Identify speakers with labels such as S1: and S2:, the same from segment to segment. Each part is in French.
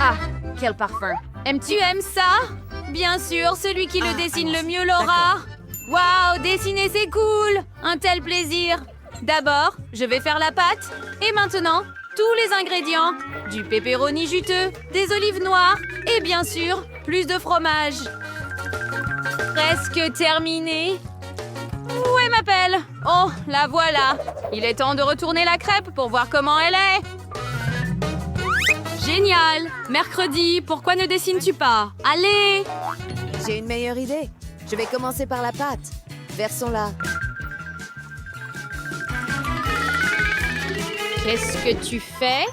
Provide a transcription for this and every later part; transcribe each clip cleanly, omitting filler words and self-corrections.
S1: Ah, quel parfum.
S2: Tu aimes ça? Bien sûr, celui qui le dessine le mieux l'aura. Waouh, dessiner c'est cool. Un tel plaisir. D'abord, je vais faire la pâte. Et maintenant, tous les ingrédients. Du pepperoni juteux, des olives noires et bien sûr, plus de fromage. Presque terminé. Où est ma pelle? Oh, la voilà. Il est temps de retourner la crêpe pour voir comment elle est. Génial. Mercredi, pourquoi ne dessines-tu pas? Allez.
S3: J'ai une meilleure idée. Je vais commencer par la pâte. Versons-la.
S2: Qu'est-ce que tu fais?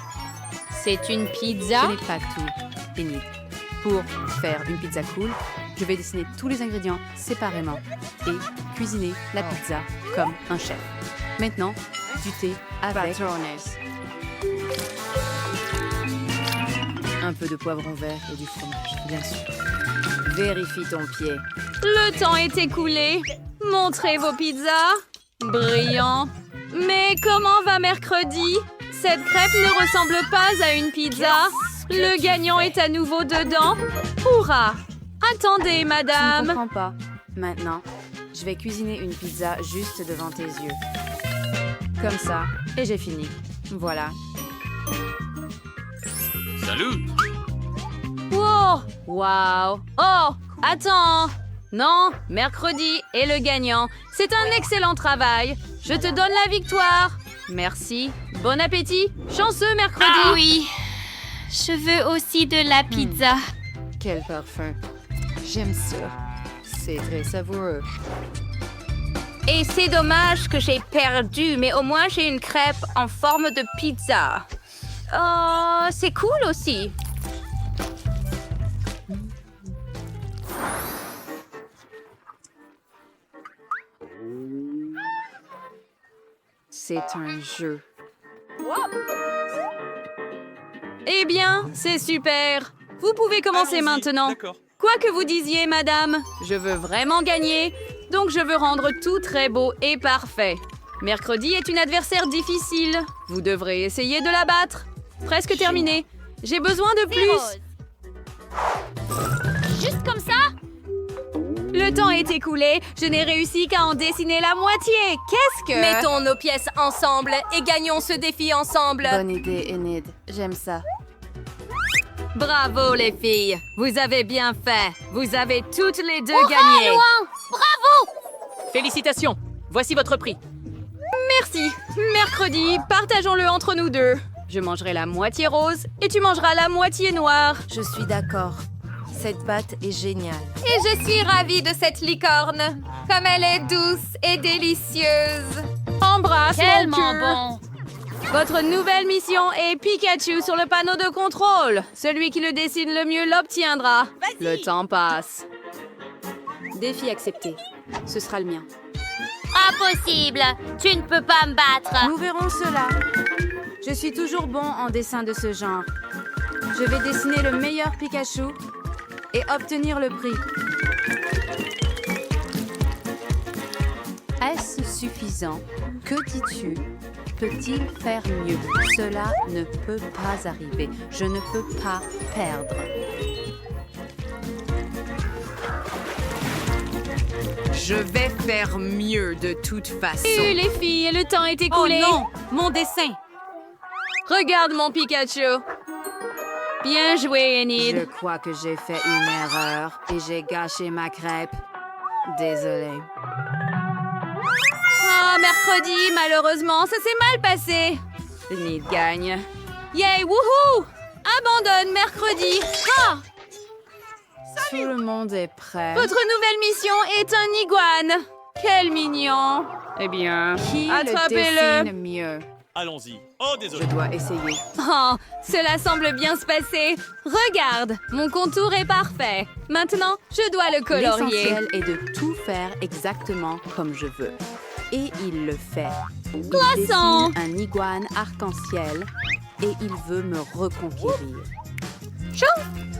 S2: C'est une pizza?
S1: Ce n'est pas tout, Enid. Pour faire une pizza cool, je vais dessiner tous les ingrédients séparément et cuisiner la pizza comme un chef. Maintenant, du thé avec un peu de poivron vert et du fromage, bien sûr. Vérifie ton pied.
S2: Le temps est écoulé. Montrez vos pizzas. Brillant. Mais comment va mercredi? Cette crêpe ne ressemble pas à une pizza. Le gagnant est à nouveau dedans. Hourra! Attendez,
S1: Je ne
S2: madame.
S1: comprends pas. Maintenant, je vais cuisiner une pizza juste devant tes yeux. Comme ça, et j'ai fini. Voilà.
S4: Salut!
S2: Wow! Wow! Oh! Attends! Non, mercredi est le gagnant. C'est un excellent travail. Je te donne la victoire. Merci. Bon appétit. Chanceux mercredi.
S5: Ah oui, je veux aussi de la pizza.
S1: Quel parfum. J'aime ça. C'est très savoureux.
S2: Et c'est dommage que j'ai perdu, mais au moins j'ai une crêpe en forme de pizza. Oh, c'est cool aussi.
S1: C'est un jeu.
S2: Eh bien, c'est super. Vous pouvez commencer
S4: Allons-y.
S2: maintenant.
S4: D'accord.
S2: Quoi que vous disiez, madame, je veux vraiment gagner, donc je veux rendre tout très beau et parfait. Mercredi est une adversaire difficile. Vous devrez essayer de la battre. Presque terminé. J'ai besoin de plus.
S5: Juste comme ça?
S2: Le temps est écoulé. Je n'ai réussi qu'à en dessiner la moitié. Qu'est-ce que...
S6: Mettons nos pièces ensemble et gagnons ce défi ensemble.
S1: Bonne idée, Enid. J'aime ça.
S2: Bravo, les filles. Vous avez bien fait. Vous avez toutes les deux gagné.
S7: Félicitations! Voici votre prix.
S2: Merci. Mercredi, partageons-le entre nous deux. Je mangerai la moitié rose et tu mangeras la moitié noire.
S3: Je suis d'accord. Cette pâte est géniale.
S6: Et je suis ravie de cette licorne. Comme elle est douce et délicieuse.
S2: Embrasse mon
S5: Tellement
S2: cœur.
S5: bon.
S2: Votre nouvelle mission est Pikachu sur le panneau de contrôle. Celui qui le dessine le mieux l'obtiendra. Le temps passe.
S1: Défi accepté. Ce sera le mien.
S5: Impossible. Tu ne peux pas me battre.
S1: Nous verrons cela. Je suis toujours bon en dessin de ce genre. Je vais dessiner le meilleur Pikachu et obtenir le prix. Est-ce suffisant? Que dis-tu? Peut-il faire mieux? Cela ne peut pas arriver. Je ne peux pas perdre.
S3: Je vais faire mieux de toute façon.
S2: Et les filles, le temps est écoulé.
S1: Oh non! Mon dessin!
S2: Regarde mon Pikachu. Bien joué, Enid.
S1: Je crois que j'ai fait une erreur et j'ai gâché ma crêpe. Désolée.
S2: Ah, mercredi, malheureusement, ça s'est mal passé. Enid gagne. Yay, wouhou! Abandonne mercredi. Ah!
S1: Tout le monde est prêt.
S2: Votre nouvelle mission est un iguane. Quel mignon. Eh bien,
S1: Qui le
S2: attrapez-le.
S1: dessine mieux?
S4: Allons-y. Oh,
S1: Je
S4: désolé.
S1: dois essayer.
S2: Oh, cela semble bien se passer. Regarde, mon contour est parfait. Maintenant, je dois le colorier.
S1: L'essentiel est de tout faire exactement comme je veux. Et il le fait. Il
S2: Glaçant.
S1: dessine un iguane arc-en-ciel et il veut me reconquérir.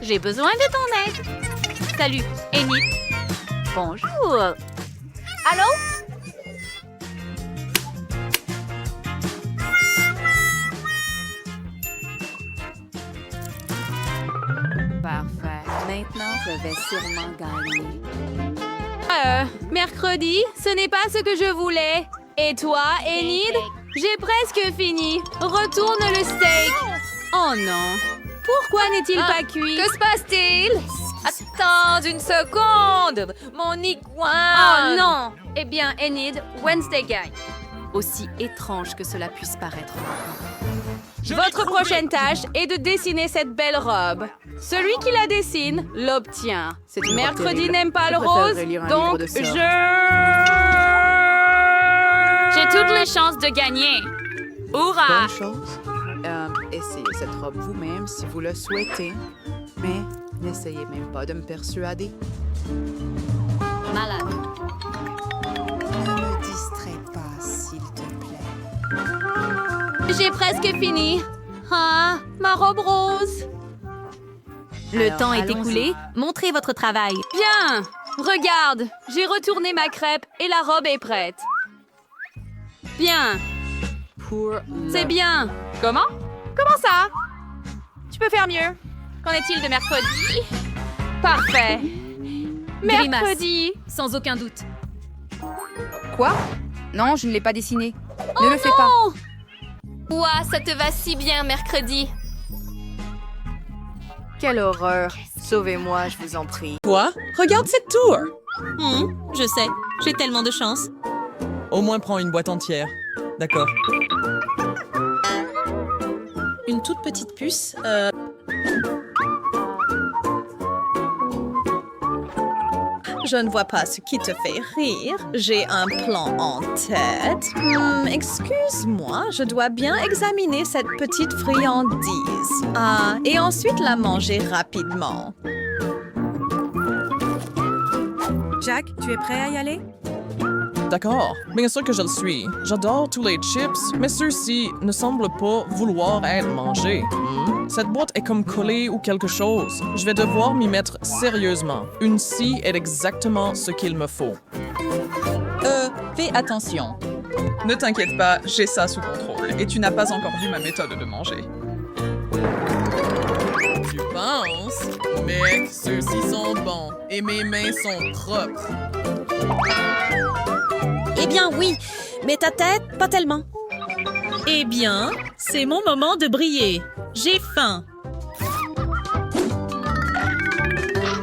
S5: J'ai besoin de ton aide. Salut, Enid. Bonjour. Allô?
S3: Parfait. Maintenant, je vais sûrement gagner.
S2: Mercredi, ce n'est pas ce que je voulais. Et toi, Enid? J'ai presque fini. Retourne le steak. Oh non. Pourquoi n'est-il pas cuit?
S6: Que se passe-t-il? Attends une seconde! Mon iguane!
S2: Oh non! Eh bien, Enid, Wednesday gagne.
S1: Aussi étrange que cela puisse paraître maintenant.
S2: Votre prochaine tâche est de dessiner cette belle robe. Celui qui la dessine l'obtient.
S1: C'est une
S2: Mercredi
S1: terrible.
S2: n'aime pas
S1: Je
S2: le
S1: préférerais
S2: rose,
S1: lire un
S2: donc
S1: livre de sorts.
S5: J'ai toutes les chances de gagner. Hourra!
S7: Bonne chose. Essayez cette robe vous-même si vous le souhaitez. Mais n'essayez même pas de me persuader.
S2: Malade.
S7: Ne me distrais pas, s'il te plaît.
S2: J'ai presque fini. Ah, ma robe rose.
S1: Le temps est écoulé.
S2: Montrez votre travail. Bien. Regarde, j'ai retourné ma crêpe et la robe est prête. Bien.
S1: Pour
S2: C'est bien. Comment? Comment ça? Tu peux faire mieux. Qu'en est-il de mercredi? Parfait. Mercredi.
S5: Sans aucun doute.
S3: Quoi? Non, je ne l'ai pas dessiné. Ne le fais pas.
S6: Ouah, ça te va si bien, mercredi.
S3: Quelle horreur. Sauvez-moi, je vous en prie.
S8: Quoi? Regarde cette tour!
S9: Je sais, j'ai tellement de chance.
S8: Au moins prends une boîte entière. D'accord.
S9: Une toute petite puce. Je ne vois pas ce qui te fait rire. J'ai un plan en tête. Excuse-moi, je dois bien examiner cette petite friandise. Ah, et ensuite la manger rapidement.
S10: Jack, tu es prêt à y aller?
S8: D'accord, bien sûr que je le suis. J'adore tous les chips, mais ceux-ci ne semblent pas vouloir être mangés. Cette boîte est comme collée ou quelque chose. Je vais devoir m'y mettre sérieusement. Une scie est exactement ce qu'il me faut.
S9: Fais attention.
S11: Ne t'inquiète pas, j'ai ça sous contrôle. Et tu n'as pas encore vu ma méthode de manger.
S8: Tu penses? Mec, ceux-ci sont bons. Et mes mains sont propres.
S9: Eh bien oui, mais ta tête, pas tellement. Eh bien, c'est mon moment de briller. J'ai faim.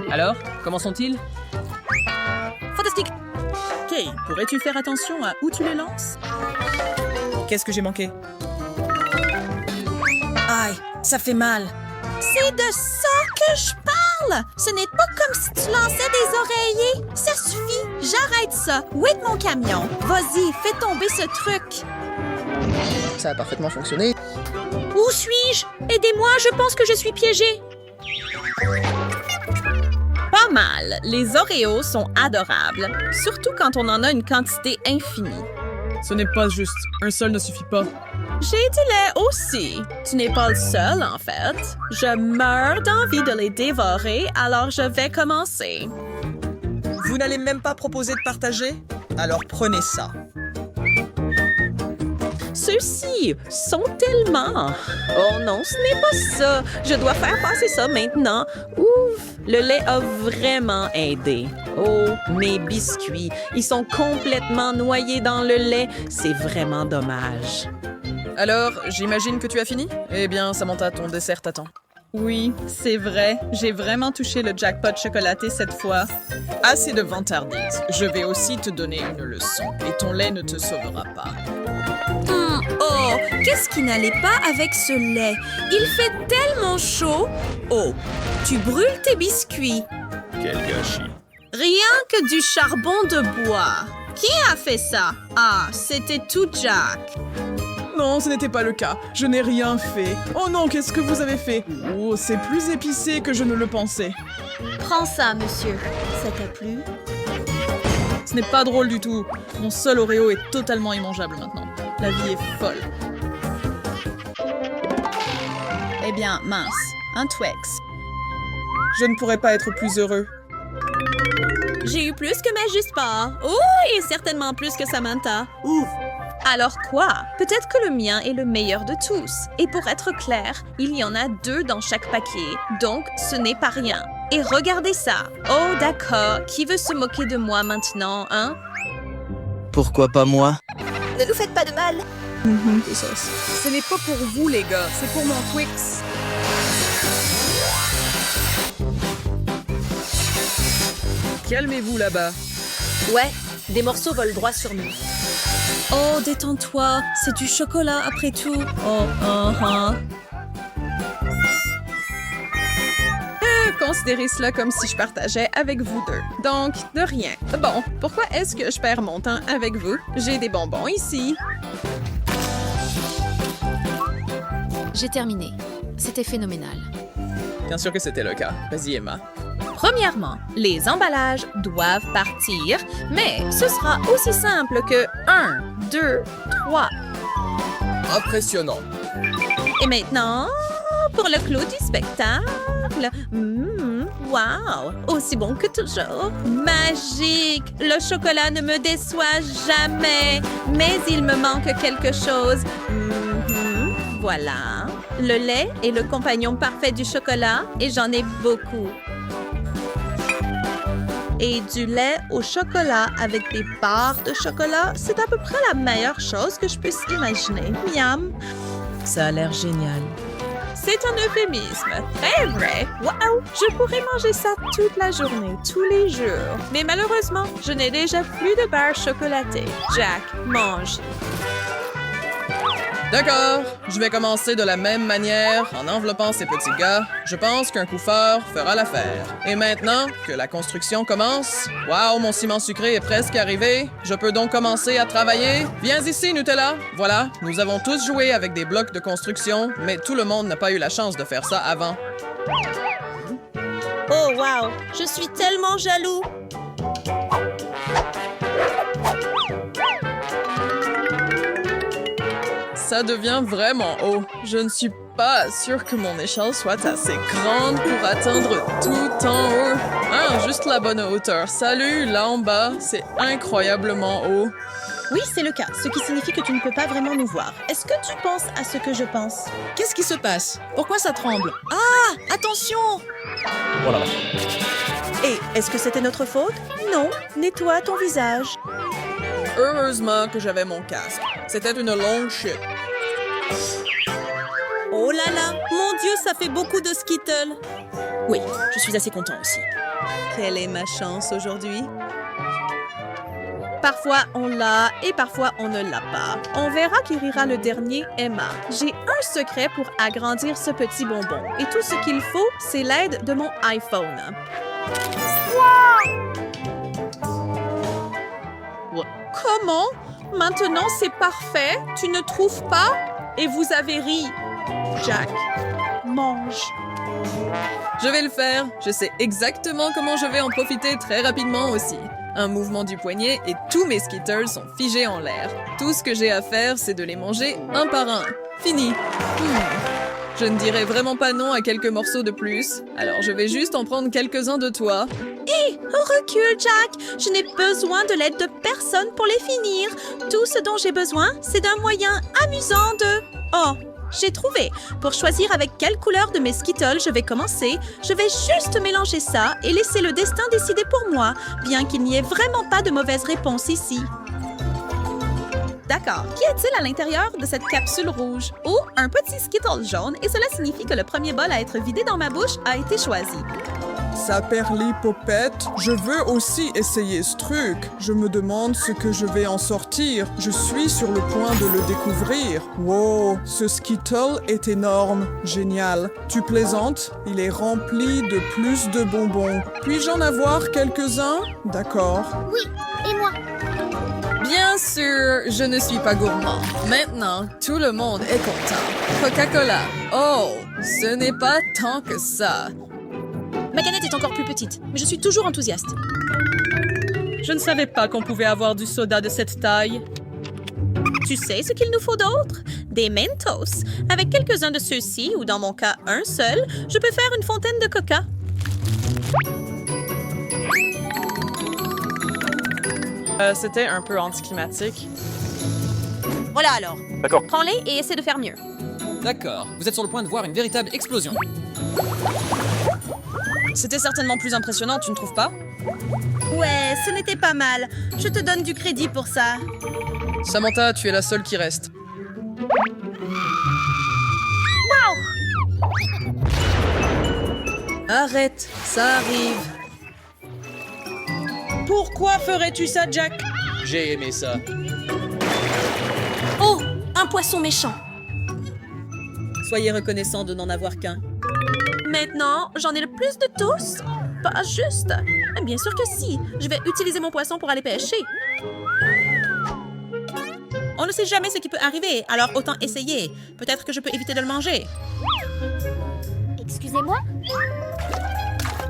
S12: Alors, comment sont-ils?
S9: Fantastique.
S10: Kay, pourrais-tu faire attention à où tu les lances?
S8: Qu'est-ce que j'ai manqué?
S9: Aïe, ça fait mal. C'est de ça que je parle. Ce n'est pas comme si tu lançais des oreillers. Ça suffit, j'arrête ça. Où est mon camion? Vas-y, fais tomber ce truc.
S12: Ça a parfaitement fonctionné.
S9: Où suis-je? Aidez-moi, je pense que je suis piégée. Pas mal. Les Oreos sont adorables, surtout quand on en a une quantité infinie.
S8: Ce n'est pas juste. Un seul ne suffit pas.
S9: J'ai du lait aussi. Tu n'es pas le seul, en fait. Je meurs d'envie de les dévorer, alors je vais commencer.
S8: Vous n'allez même pas proposer de partager? Alors prenez ça.
S9: Ceux-ci sont tellement... Oh non, ce n'est pas ça. Je dois faire passer ça maintenant. Ouf, le lait a vraiment aidé. Oh, mes biscuits, ils sont complètement noyés dans le lait. C'est vraiment dommage.
S8: Alors, j'imagine que tu as fini? Eh bien, Samantha, ton dessert t'attend.
S11: Oui, c'est vrai. J'ai vraiment touché le jackpot chocolaté cette fois.
S8: Assez de vantardise. Je vais aussi te donner une leçon. Et ton lait ne te sauvera pas.
S9: Oh, qu'est-ce qui n'allait pas avec ce lait? Il fait tellement chaud. Oh, tu brûles tes biscuits.
S4: Quel gâchis.
S9: Rien que du charbon de bois. Qui a fait ça? Ah, c'était tout Jack.
S8: Non, ce n'était pas le cas. Je n'ai rien fait. Oh non, qu'est-ce que vous avez fait? Oh, c'est plus épicé que je ne le pensais.
S9: Prends ça, monsieur. Ça t'a plu?
S11: Ce n'est pas drôle du tout. Mon seul Oreo est totalement immangeable maintenant. La vie est folle. Eh bien, mince. Un Twix.
S8: Je ne pourrais pas être plus heureux.
S9: J'ai eu plus que ma juste part. Oh, et certainement plus que Samantha. Ouf! Alors quoi? Peut-être que le mien est le meilleur de tous. Et pour être clair, il y en a 2 dans chaque paquet, donc ce n'est pas rien. Et regardez ça. Oh d'accord, qui veut se moquer de moi maintenant, hein?
S13: Pourquoi pas moi?
S3: Ne nous faites pas de mal.
S11: Ce n'est pas pour vous, les gars, c'est pour mon Twix.
S10: Calmez-vous là-bas.
S9: Ouais, des morceaux volent droit sur nous. Oh, détends-toi, c'est du chocolat après tout. Oh,
S8: Considérez cela comme si je partageais avec vous deux. Donc, de rien. Bon, pourquoi est-ce que je perds mon temps avec vous? J'ai des bonbons ici.
S2: J'ai terminé. C'était phénoménal.
S8: Bien sûr que c'était le cas. Vas-y, Emma.
S9: Premièrement, les emballages doivent partir, mais ce sera aussi simple que 1, 2, 3.
S8: Impressionnant.
S9: Et maintenant, pour le clou du spectacle. Wow! Aussi bon que toujours. Magique! Le chocolat ne me déçoit jamais. Mais il me manque quelque chose. Voilà. Le lait est le compagnon parfait du chocolat et j'en ai beaucoup. Et du lait au chocolat avec des barres de chocolat, c'est à peu près la meilleure chose que je puisse imaginer. Miam!
S10: Ça a l'air génial.
S9: C'est un euphémisme. Très vrai. Wow! Je pourrais manger ça toute la journée, tous les jours. Mais malheureusement, je n'ai déjà plus de barres chocolatées. Jack, mange.
S8: D'accord, je vais commencer de la même manière en enveloppant ces petits gars. Je pense qu'un coup fort fera l'affaire. Et maintenant que la construction commence, waouh, mon ciment sucré est presque arrivé. Je peux donc commencer à travailler. Viens ici, Nutella. Voilà, nous avons tous joué avec des blocs de construction, mais tout le monde n'a pas eu la chance de faire ça avant.
S9: Oh wow! Je suis tellement jaloux!
S8: Ça devient vraiment haut. Je ne suis pas sûre que mon échelle soit assez grande pour atteindre tout en haut. Ah, juste la bonne hauteur. Salut, là en bas, c'est incroyablement haut.
S14: Oui, c'est le cas, ce qui signifie que tu ne peux pas vraiment nous voir. Est-ce que tu penses à ce que je pense?
S11: Qu'est-ce qui se passe? Pourquoi ça tremble?
S14: Ah! Attention!
S13: Oh là là.
S14: Et est-ce que c'était notre faute? Non, nettoie ton visage.
S8: Heureusement que j'avais mon casque. C'était une longue chute.
S14: Oh là là! Mon Dieu, ça fait beaucoup de Skittles! Oui, je suis assez content aussi.
S9: Quelle est ma chance aujourd'hui? Parfois on l'a et parfois on ne l'a pas. On verra qui rira le dernier, Emma. J'ai un secret pour agrandir ce petit bonbon. Et tout ce qu'il faut, c'est l'aide de mon iPhone. Comment? Maintenant c'est parfait? Tu ne trouves pas? Et vous avez ri. Jack, mange.
S8: Je vais le faire. Je sais exactement comment je vais en profiter très rapidement aussi. Un mouvement du poignet et tous mes Skittles sont figés en l'air. Tout ce que j'ai à faire, c'est de les manger un par un. Fini. Je ne dirai vraiment pas non à quelques morceaux de plus. Alors je vais juste en prendre quelques-uns de toi.
S9: Hé, recule, Jack. Je n'ai besoin de l'aide de personne pour les finir. Tout ce dont j'ai besoin, c'est d'un moyen amusant de... Oh, j'ai trouvé. Pour choisir avec quelle couleur de mes Skittles je vais commencer, je vais juste mélanger ça et laisser le destin décider pour moi, bien qu'il n'y ait vraiment pas de mauvaise réponse ici. D'accord. Qu'y a-t-il à l'intérieur de cette capsule rouge? Oh, un petit Skittle jaune, et cela signifie que le premier bol à être vidé dans ma bouche a été choisi.
S15: Saperlipopette, je veux aussi essayer ce truc. Je me demande ce que je vais en sortir. Je suis sur le point de le découvrir. Wow, ce Skittle est énorme. Génial. Tu plaisantes? Il est rempli de plus de bonbons. Puis-je en avoir quelques-uns? D'accord.
S5: Oui, et moi?
S8: Bien sûr, je ne suis pas gourmand. Maintenant, tout le monde est content. Coca-Cola. Oh, ce n'est pas tant que ça.
S14: Ma canette est encore plus petite, mais je suis toujours enthousiaste.
S11: Je ne savais pas qu'on pouvait avoir du soda de cette taille.
S9: Tu sais ce qu'il nous faut d'autre? Des Mentos. Avec quelques-uns de ceux-ci, ou dans mon cas, un seul, je peux faire une fontaine de coca.
S8: C'était un peu anticlimatique.
S14: Voilà alors.
S4: D'accord.
S14: Prends-les et essaie de faire mieux.
S12: D'accord, vous êtes sur le point de voir une véritable explosion.
S11: C'était certainement plus impressionnant, tu ne trouves pas?
S14: Ouais, ce n'était pas mal. Je te donne du crédit pour ça.
S8: Samantha, tu es la seule qui reste.
S11: Arrête, ça arrive. Pourquoi ferais-tu ça, Jack?
S12: J'ai aimé ça.
S14: Oh, un poisson méchant.
S11: Soyez reconnaissant de n'en avoir qu'un.
S14: Maintenant, j'en ai le plus de tous. Pas juste. Bien sûr que si. Je vais utiliser mon poisson pour aller pêcher. On ne sait jamais ce qui peut arriver, alors autant essayer. Peut-être que je peux éviter de le manger.
S5: Excusez-moi?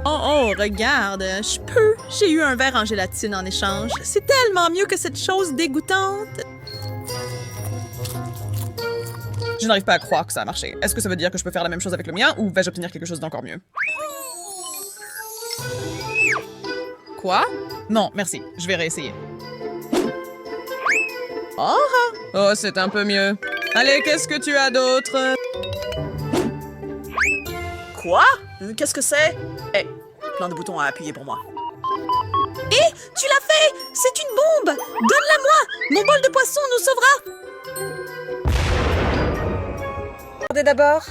S11: Oh, regarde, je peux. J'ai eu un verre en gélatine en échange. C'est tellement mieux que cette chose dégoûtante. Je n'arrive pas à croire que ça a marché. Est-ce que ça veut dire que je peux faire la même chose avec le mien ou vais-je obtenir quelque chose d'encore mieux? Quoi? Non, merci. Je vais réessayer. Oh, c'est un peu mieux. Allez, qu'est-ce que tu as d'autre? Quoi? Qu'est-ce que c'est? Eh, plein de boutons à appuyer pour moi.
S14: Hé, tu l'as fait! C'est une bombe! Donne-la-moi! Mon bol de poisson nous sauvera!
S16: Regardez d'abord.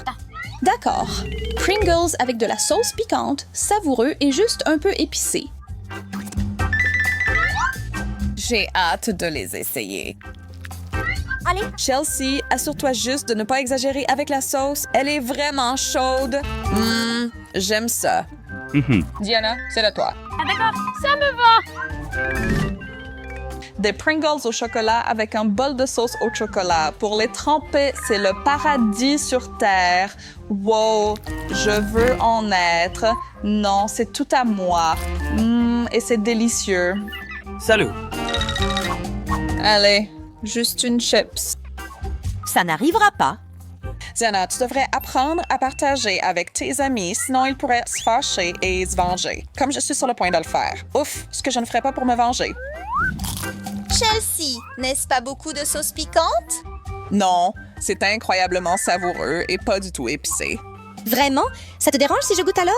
S16: D'accord. Pringles avec de la sauce piquante, savoureux et juste un peu épicé. J'ai hâte de les essayer.
S5: Allez.
S16: Chelsea, assure-toi juste de ne pas exagérer avec la sauce. Elle est vraiment chaude. J'aime ça. Diana, c'est à toi.
S5: Ah d'accord, ça me va.
S16: Des Pringles au chocolat avec un bol de sauce au chocolat. Pour les tremper, c'est le paradis sur Terre. Wow, je veux en être. Non, c'est tout à moi. Et c'est délicieux.
S4: Salut.
S16: Allez, juste une chips.
S14: Ça n'arrivera pas.
S16: Diana, tu devrais apprendre à partager avec tes amis, sinon ils pourraient se fâcher et se venger. Comme je suis sur le point de le faire. Ouf, ce que je ne ferais pas pour me venger.
S17: Chelsea, n'est-ce pas beaucoup de sauce piquante?
S16: Non, c'est incroyablement savoureux et pas du tout épicé.
S17: Vraiment? Ça te dérange si je goûte alors?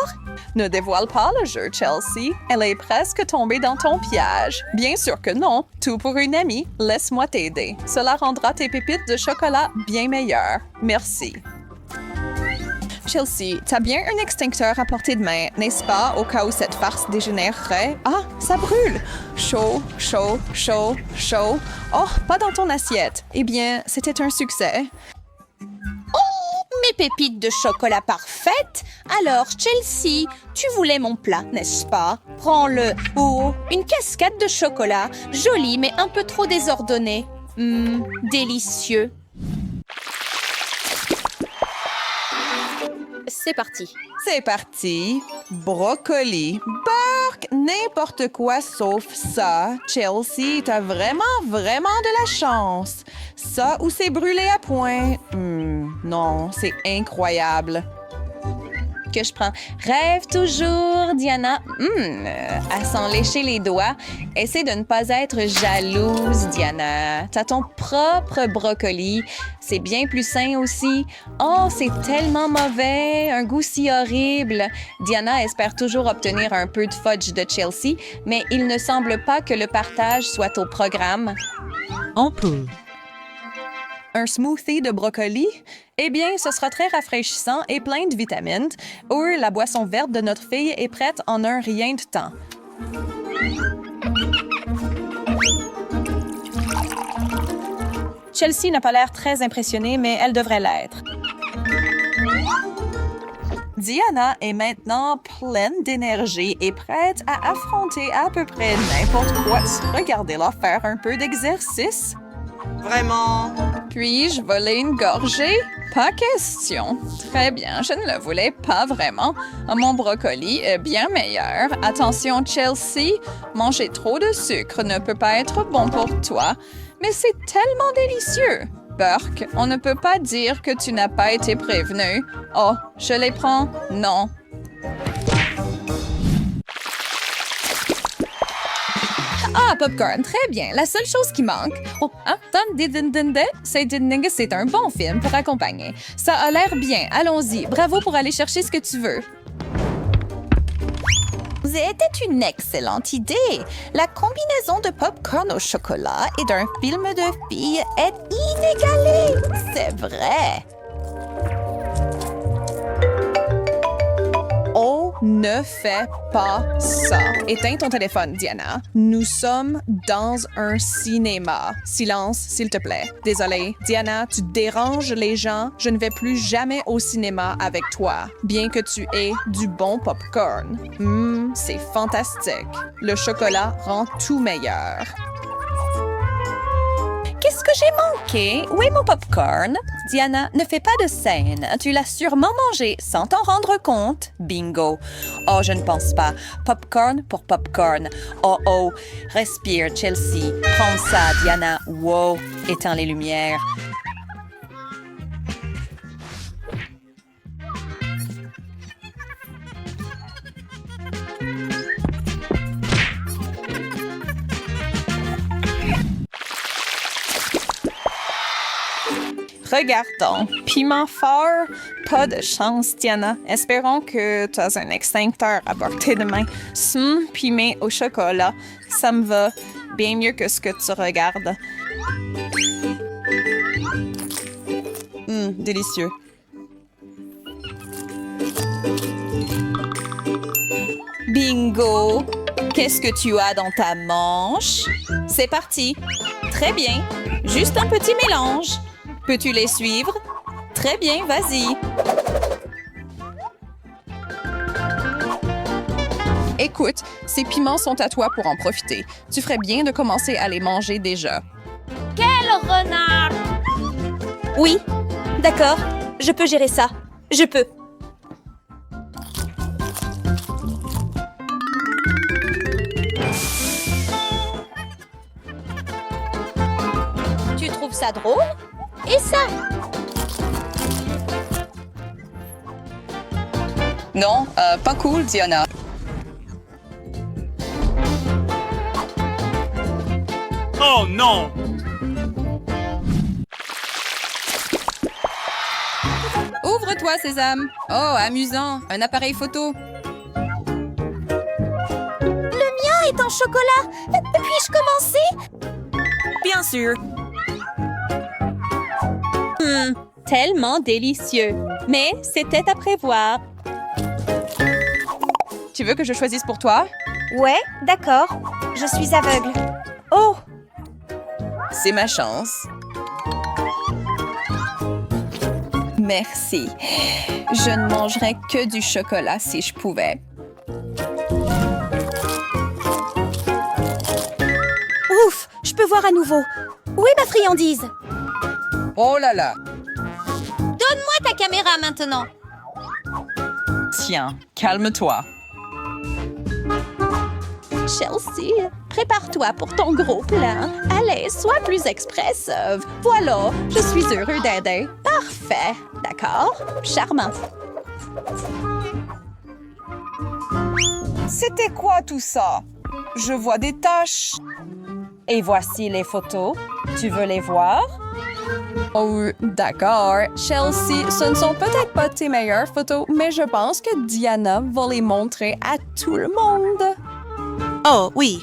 S16: Ne dévoile pas le jeu, Chelsea. Elle est presque tombée dans ton piège. Bien sûr que non. Tout pour une amie. Laisse-moi t'aider. Cela rendra tes pépites de chocolat bien meilleures. Merci. Chelsea, t'as bien un extincteur à portée de main, n'est-ce pas, au cas où cette farce dégénérerait? Ah, ça brûle! Chaud, chaud, chaud, chaud. Oh, pas dans ton assiette. Eh bien, c'était un succès.
S17: Mes pépites de chocolat parfaites? Alors, Chelsea, tu voulais mon plat, n'est-ce pas? Prends-le. Oh, une cascade de chocolat. Jolie, mais un peu trop désordonnée. Délicieux.
S14: C'est parti.
S16: C'est parti. Brocoli. Bark! N'importe quoi sauf ça. Chelsea, t'as vraiment de la chance. Ça ou c'est brûlé à point. Non, c'est incroyable. Que je prends. Rêve toujours, Diana. À s'en lécher les doigts. Essaie de ne pas être jalouse, Diana. T'as ton propre brocoli. C'est bien plus sain aussi. Oh, c'est tellement mauvais. Un goût si horrible. Diana espère toujours obtenir un peu de fudge de Chelsea, mais il ne semble pas que le partage soit au programme.
S11: On peut.
S16: Un smoothie de brocoli? Eh bien, ce sera très rafraîchissant et plein de vitamines. Ou la boisson verte de notre fille est prête en un rien de temps. Chelsea n'a pas l'air très impressionnée, mais elle devrait l'être. Diana est maintenant pleine d'énergie et prête à affronter à peu près n'importe quoi. Regardez-la faire un peu d'exercice. Vraiment? Puis-je voler une gorgée? Pas question. Très bien, je ne le voulais pas vraiment. Mon brocoli est bien meilleur. Attention, Chelsea, manger trop de sucre ne peut pas être bon pour toi. Mais c'est tellement délicieux. Burke, on ne peut pas dire que tu n'as pas été prévenu. Oh, je les prends? Non.
S14: Ah, popcorn, très bien. La seule chose qui manque... Oh, hein? C'est un bon film pour accompagner. Ça a l'air bien. Allons-y. Bravo pour aller chercher ce que tu veux.
S17: C'était une excellente idée. La combinaison de popcorn au chocolat et d'un film de filles est inégalée. C'est vrai.
S9: On ne fait pas ça. Éteins ton téléphone, Diana. Nous sommes dans un cinéma. Silence, s'il te plaît. Désolée. Diana, tu déranges les gens. Je ne vais plus jamais au cinéma avec toi, bien que tu aies du bon popcorn. C'est fantastique. Le chocolat rend tout meilleur.
S17: Qu'est-ce que j'ai manqué? Où est mon popcorn? Diana, ne fais pas de scène. Tu l'as sûrement mangé sans t'en rendre compte. Bingo. Oh, je ne pense pas. Popcorn pour popcorn. Oh, oh. Respire, Chelsea. Prends ça, Diana. Wow. Éteins les lumières.
S9: Regardons. Piment fort? Pas de chance, Diana. Espérons que tu as un extincteur à portée de main. Piment au chocolat. Ça me va bien mieux que ce que tu regardes. Délicieux.
S17: Bingo! Qu'est-ce que tu as dans ta manche? C'est parti. Très bien. Juste un petit mélange. Peux-tu les suivre? Très bien, vas-y.
S9: Écoute, ces piments sont à toi pour en profiter. Tu ferais bien de commencer à les manger déjà.
S2: Quel renard!
S17: Oui, d'accord. Je peux gérer ça. Je peux. Tu trouves ça drôle? Et ça?
S16: Non, pas cool, Diana.
S4: Oh non!
S14: Ouvre-toi, Sésame. Oh, amusant. Un appareil photo.
S17: Le mien est en chocolat. Puis-je commencer?
S9: Bien sûr.
S17: Tellement délicieux. Mais c'était à prévoir.
S9: Tu veux que je choisisse pour toi?
S17: Ouais, d'accord. Je suis aveugle. Oh!
S16: C'est ma chance.
S9: Merci. Je ne mangerais que du chocolat si je pouvais.
S17: Ouf! Je peux voir à nouveau. Où est ma friandise?
S16: Oh là là!
S2: Donne-moi ta caméra maintenant.
S16: Tiens, calme-toi.
S17: Chelsea, prépare-toi pour ton gros plan. Allez, sois plus expressive. Voilà, je suis heureux d'aider. Parfait, d'accord? Charmant.
S16: C'était quoi tout ça? Je vois des taches.
S17: Et voici les photos. Tu veux les voir?
S9: Oh, d'accord. Chelsea, ce ne sont peut-être pas tes meilleures photos, mais je pense que Diana va les montrer à tout le monde.
S14: Oh, oui,